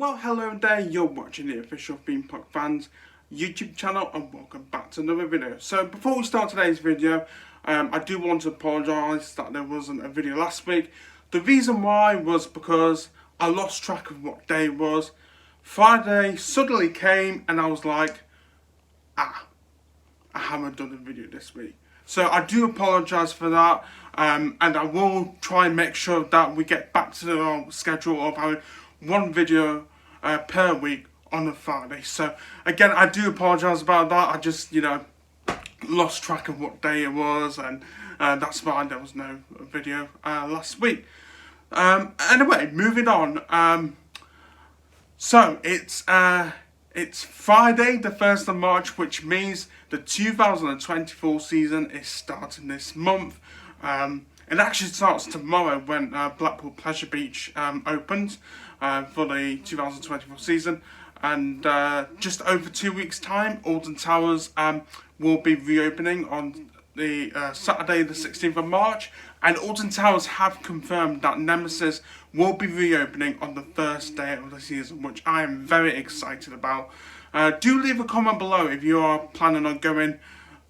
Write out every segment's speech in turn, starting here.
Well, hello there, you're watching the official Theme Park Fans YouTube channel and welcome back to another video. So before we start today's video, I do want to apologise that there wasn't a video last week. The reason why was because I lost track of what day it was. Friday suddenly came and I was like, I haven't done a video this week. So I do apologise for that, and I will try and make sure that we get back to the schedule of having one video per week on a Friday. So again, I do apologise about that. I just, lost track of what day it was, and that's why there was no video last week. Anyway, moving on. So it's Friday the 1st of March, which means the 2024 season is starting this month. It actually starts tomorrow when Blackpool Pleasure Beach opens for the 2024 season, and just over 2 weeks time, Alton Towers will be reopening on the Saturday the 16th of March, and Alton Towers have confirmed that Nemesis will be reopening on the first day of the season, which I am very excited about. Do leave a comment below if you are planning on going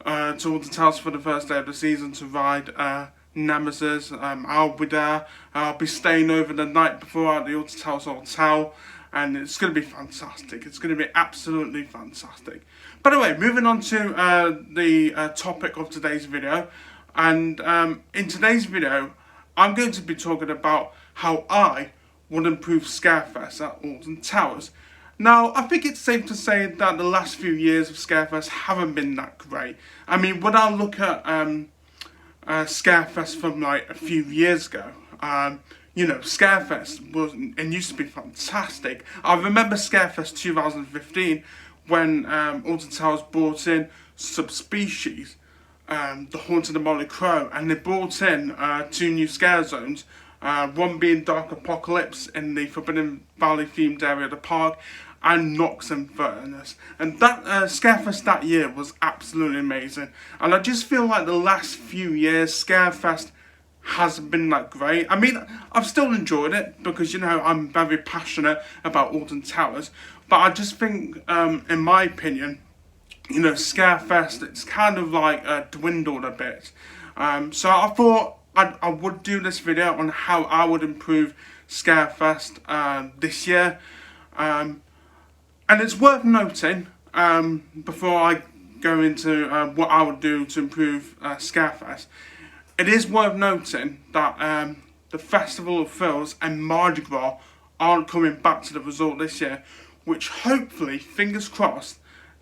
to Alton Towers for the first day of the season to ride Nemesis. I'll be there. I'll be staying over the night before at the Alton Towers Hotel, and it's going to be fantastic. It's going to be absolutely fantastic. But anyway, moving on to the topic of today's video, and in today's video I'm going to be talking about how I would improve Scarefest at Alton Towers. Now, I think it's safe to say that the last few years of Scarefest haven't been that great. I mean, when I look at Scarefest from like a few years ago, Scarefest used to be fantastic. I remember Scarefest 2015 when Alton Towers brought in Subspecies, the Haunted of Molly Crow, and they brought in 2 new scare zones. One being Dark Apocalypse in the Forbidden Valley themed area of the park, and Nox Infernus. And that Scarefest that year was absolutely amazing. And I just feel like the last few years Scarefest hasn't been that great. I mean, I've still enjoyed it because, I'm very passionate about Alton Towers. But I just think, in my opinion, Scarefest, it's kind of like dwindled a bit. So I thought I would do this video on how I would improve Scarefest this year. And it's worth noting, before I go into what I would do to improve Scarefest, it is worth noting that the Festival of Thrills and Mardi Gras aren't coming back to the resort this year, which hopefully, fingers crossed,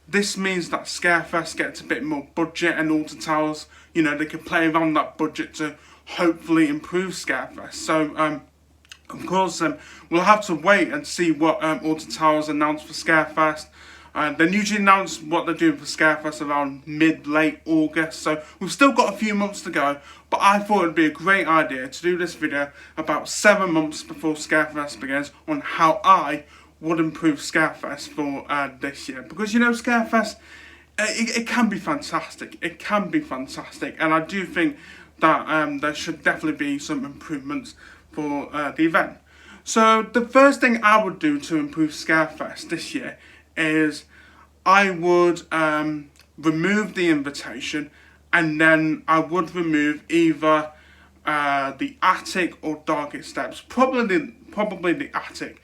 this means that Scarefest gets a bit more budget and Alton Towers, they can play around that budget to hopefully improve Scarefest. So, of course, we'll have to wait and see what Alton Towers announce for Scarefest. They usually announce what they're doing for Scarefest around mid-late August, so we've still got a few months to go. But I thought it'd be a great idea to do this video about 7 months before Scarefest begins on how I would improve Scarefest for this year. Because Scarefest, it can be fantastic. It can be fantastic, and I do think that there should definitely be some improvements for the event. So the first thing I would do to improve Scarefest this year is I would remove the invitation, and then I would remove either the attic or darkest steps, probably the attic.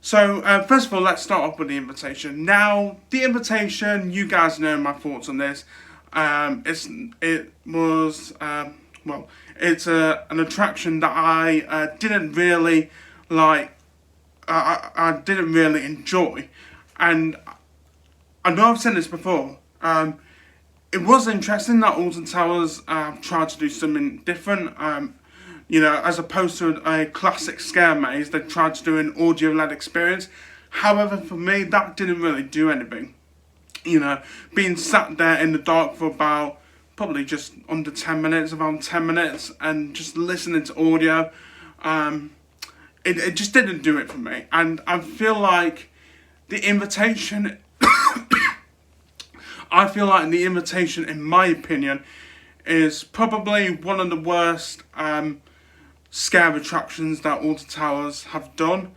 So first of all, let's start off with the invitation. Now, the invitation, you guys know my thoughts on this. It's an attraction that I didn't really like. I didn't really enjoy, and I know I've said this before. It was interesting that Alton Towers tried to do something different. As opposed to a classic scare maze, they tried to do an audio-led experience. However, for me, that didn't really do anything. Being sat there in the dark for about probably just under 10 minutes, around 10 minutes, and just listening to audio, it just didn't do it for me. And I feel like the invitation, in my opinion, is probably one of the worst scare attractions that Alton Towers have done.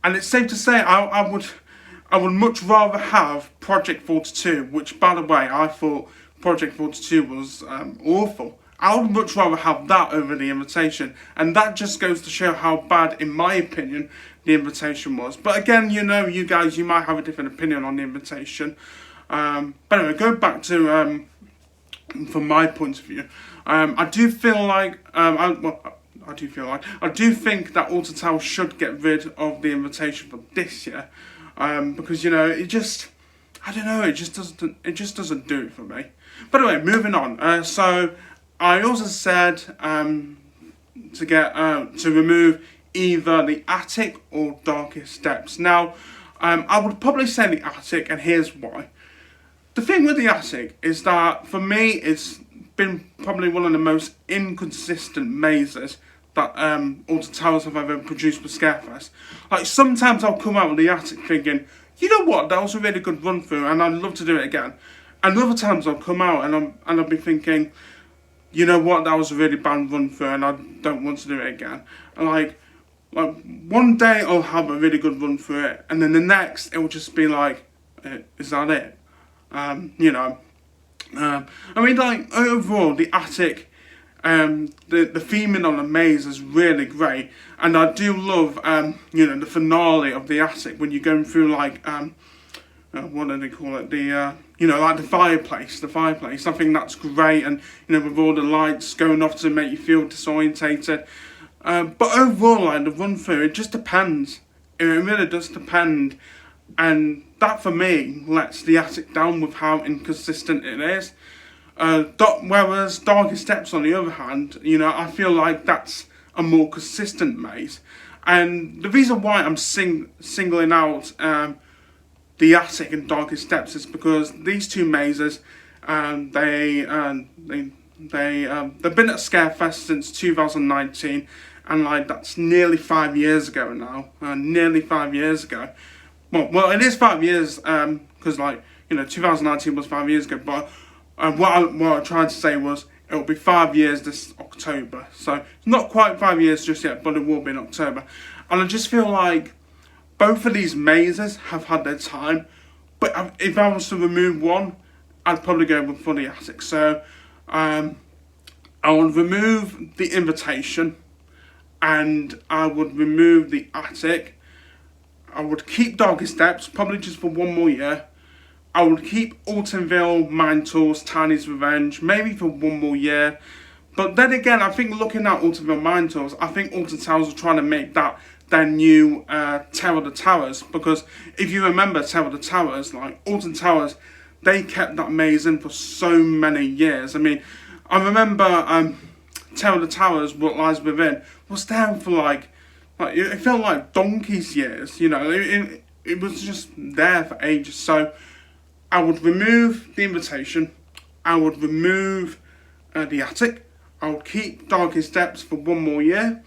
And it's safe to say I would much rather have Project 42, which, by the way, I thought Project 42 was awful. I would much rather have that over the invitation, and that just goes to show how bad, in my opinion, the invitation was. But again, you know, you guys, you might have a different opinion on the invitation. But anyway, going back to from my point of view, I do think that Alton Towers should get rid of the invitation for this year, because, you know, it just, I don't know, it just doesn't do it for me. But anyway, moving on. So I also said to remove either the attic or darkest depths. Now, I would probably say the attic, and here's why. The thing with the attic is that, for me, it's been probably one of the most inconsistent mazes that Alton Towers have ever produced for Scarefest. Like, sometimes I'll come out of the attic thinking, you know what, that was a really good run through, and I'd love to do it again. And other times I'll come out and I'll be thinking, you know what, that was a really bad run through, and I don't want to do it again. And like one day I'll have a really good run through it, and then the next it will just be like, is that it? You know, I mean, like, overall, the attic, the theming on the maze is really great, and I do love, you know, the finale of the attic when you're going through, like, what do they call it? You know, like the fireplace. I think that's great, and, you know, with all the lights going off to make you feel disorientated. But overall, like, the run through, it just depends. It really does depend. And that, for me, lets the attic down with how inconsistent it is. Whereas Darkest Steps, on the other hand, you know, I feel like that's a more consistent maze. And the reason why I'm singling out the attic and Darkest Steps is because these two mazes, they've been at Scarefest since 2019, and like, that's nearly 5 years ago now. Nearly 5 years ago. Well, it is 5 years, because, like, you know, 2019 was 5 years ago, but what I tried to say was it will be 5 years this October. So it's not quite 5 years just yet, but it will be in October. And I just feel like both of these mazes have had their time, but if I was to remove one, I'd probably go for the attic. So I would remove the invitation, and I would remove the attic. I would keep Darkest Steps, probably just for one more year. I would keep Altonville, Mine Tours, Tiny's Revenge, maybe for one more year. But then again, I think looking at Altonville Mine Tours, I think Alton Towers are trying to make that their new Terror of the Towers. Because if you remember Terror of the Towers, like, Alton Towers, they kept that maze in for so many years. I mean, I remember Terror of the Towers, What Lies Within, was there for like it felt like donkey's years, you know. It was just there for ages. So I would remove the invitation, I would remove the attic, I would keep Darkest Depths for one more year,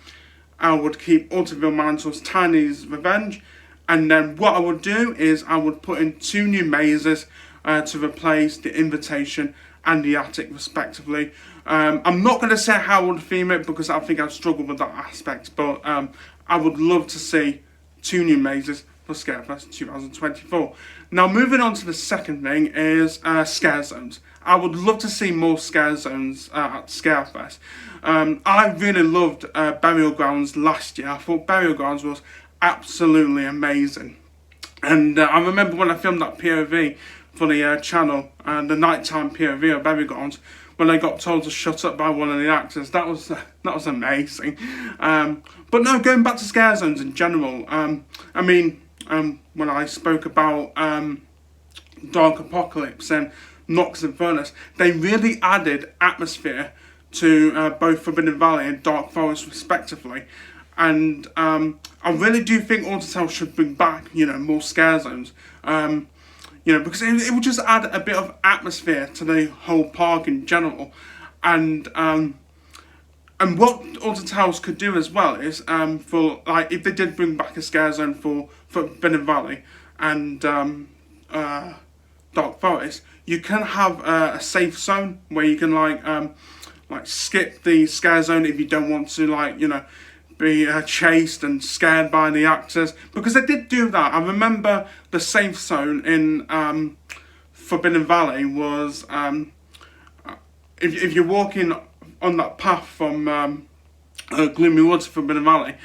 I would keep Altonville Mantle's Tiny's Revenge, and then what I would do is I would put in 2 new mazes to replace the invitation and the attic respectively. I'm not going to say how I would theme it because I think I'd struggle with that aspect, but I would love to see 2 new mazes for Scarefest 2024. Now, moving on to the second thing is scare zones. I would love to see more scare zones at Scarefest. I really loved Burial Grounds last year. I thought Burial Grounds was absolutely amazing. And I remember when I filmed that POV for the channel, the nighttime POV of Burial Grounds, when I got told to shut up by one of the actors. That was amazing. But no, going back to scare zones in general, I mean, when I spoke about Dark Apocalypse and Nox and Furnace, they really added atmosphere to both Forbidden Valley and Dark Forest respectively. And I really do think Alton Towers should bring back, you know, more scare zones. You know, because it will just add a bit of atmosphere to the whole park in general. And what Alton Towers could do as well is, for, like, if they did bring back a scare zone for Forbidden Valley and Dark Forest, you can have a safe zone where you can like skip the scare zone if you don't want to, like, you know, be chased and scared by the actors, because they did do that. I remember the safe zone in Forbidden Valley was if you're walking on that path from Gloomy Woods to Forbidden Valley,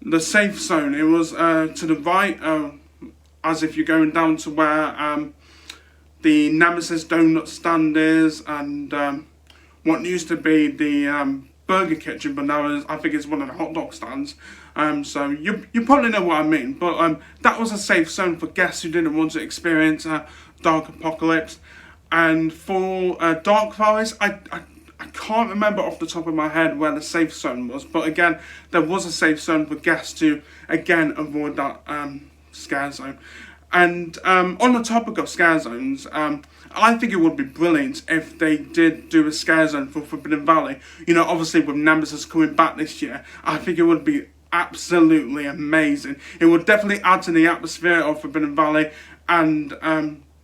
the safe zone, it was to the right, as if you're going down to where the Nemesis donut stand is, and what used to be the burger kitchen, but now I think it's one of the hot dog stands. So you probably know what I mean. But that was a safe zone for guests who didn't want to experience Dark Apocalypse. And for Dark Forest, I can't remember off the top of my head where the safe zone was. But again, there was a safe zone for guests to, again, avoid that scare zone. And on the topic of scare zones, I think it would be brilliant if they did do a scare zone for Forbidden Valley. You know, obviously with Nemesis coming back this year, I think it would be absolutely amazing. It would definitely add to the atmosphere of Forbidden Valley, and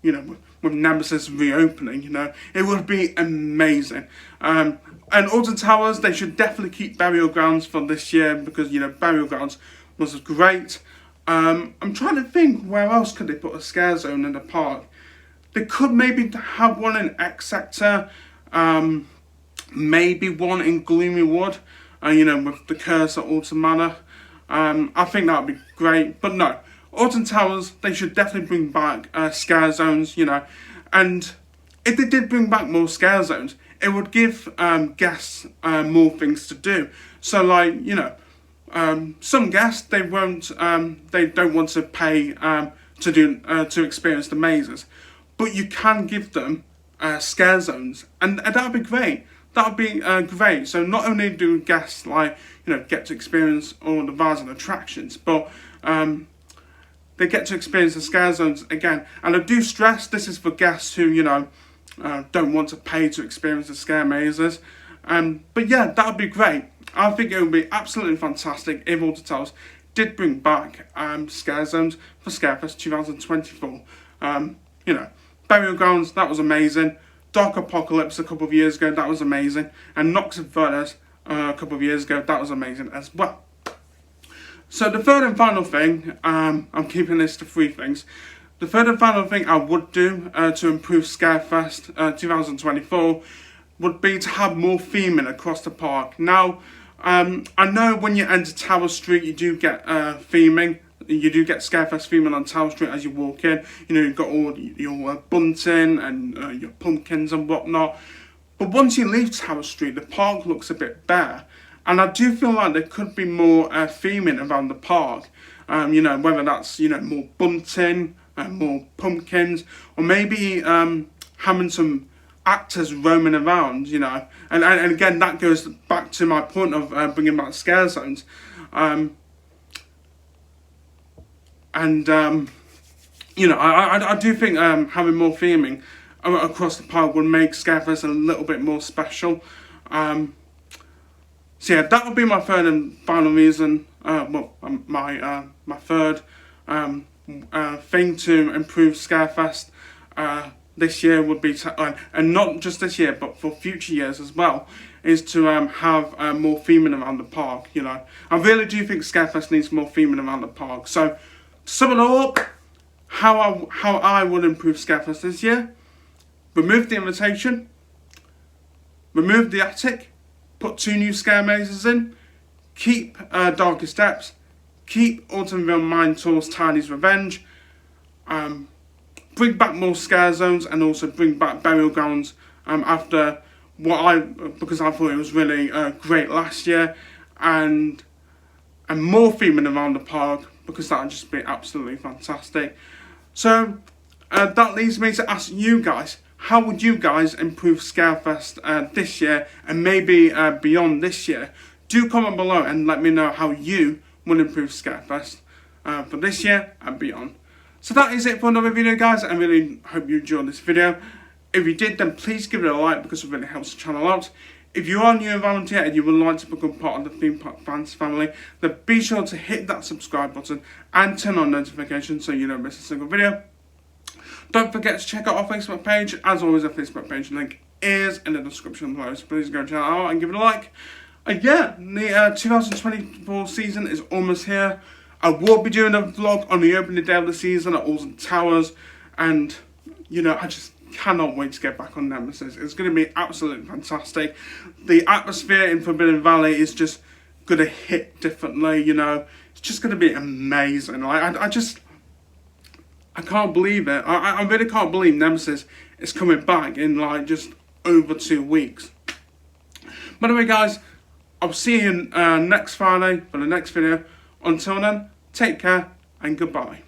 you know, with Nemesis reopening, you know, it would be amazing. And Alton Towers, they should definitely keep Burial Grounds for this year, because, you know, Burial Grounds was great. I'm trying to think, where else could they put a scare zone in the park? They could maybe have one in X Sector, maybe one in Gloomy Wood, you know, with the Curse at Alton Manor. I think that would be great. But no, Alton Towers, they should definitely bring back scare zones, you know. And if they did bring back more scare zones, it would give guests more things to do. So, like, you know, some guests, they don't want to pay to experience the mazes, but you can give them scare zones, and that'd be great. That'd be great. So not only do guests, like, you know, get to experience all the rides and attractions, but they get to experience the scare zones again. And I do stress this is for guests who, you know, don't want to pay to experience the scare mazes. But yeah, that would be great. I think it would be absolutely fantastic if Alton Towers did bring back scare zones for Scarefest 2024. You know, Burial Grounds, that was amazing. Dark Apocalypse a couple of years ago, that was amazing. And Nox Infernos a couple of years ago, that was amazing as well. So the third and final thing, I'm keeping this to 3 things. The third and final thing I would do to improve Scarefest 2024 would be to have more theming across the park. Now, I know when you enter Tower Street, you do get theming. You do get Scarefest theming on Tower Street as you walk in. You know, you've got all your bunting and your pumpkins and whatnot. But once you leave Tower Street, the park looks a bit bare. And I do feel like there could be more theming around the park. You know, whether that's, you know, more bunting, more pumpkins, or maybe having some actors roaming around, you know. And again, that goes back to my point of bringing back scare zones. You know, I do think having more theming across the park would make Scarefest a little bit more special. So yeah, that would be my third and final reason. My third thing to improve Scarefest this year would be to, and not just this year, but for future years as well, is to have more theming around the park. You know, I really do think Scarefest needs more theming around the park. So, to sum it all up, how I would improve Scarefest this year: remove the invitation, remove the attic, put 2 new scare mazes in, keep Darkest Depths, keep Autumnville Mine Tours Tiny's Revenge, bring back more scare zones, and also bring back Burial Grounds after because I thought it was really great last year, and more theming around the park, because that would just be absolutely fantastic. So that leads me to ask you guys, how would you guys improve Scarefest this year, and maybe beyond this year? Do comment below and let me know how you will improve Scarefest for this year and beyond. So that is it for another video, guys. I really hope you enjoyed this video. If you did, then please give it a like, because it really helps the channel out. If you are new and volunteer and you would like to become part of the Theme Park Fans family, then be sure to hit that subscribe button and turn on notifications so you don't miss a single video. Don't forget to check out our Facebook page. As always, our Facebook page link is in the description below, so please go check it out and give it a like. Yeah, the 2024 season is almost here. I will be doing a vlog on the opening day of the season at Alton Towers, and you know, I just cannot wait to get back on Nemesis. It's going to be absolutely fantastic. The atmosphere in Forbidden Valley is just going to hit differently, you know. It's just going to be amazing. Like, I can't believe it. I really can't believe Nemesis is coming back in like just over 2 weeks. By the way, guys, I'll see you next Friday for the next video. Until then, take care and goodbye.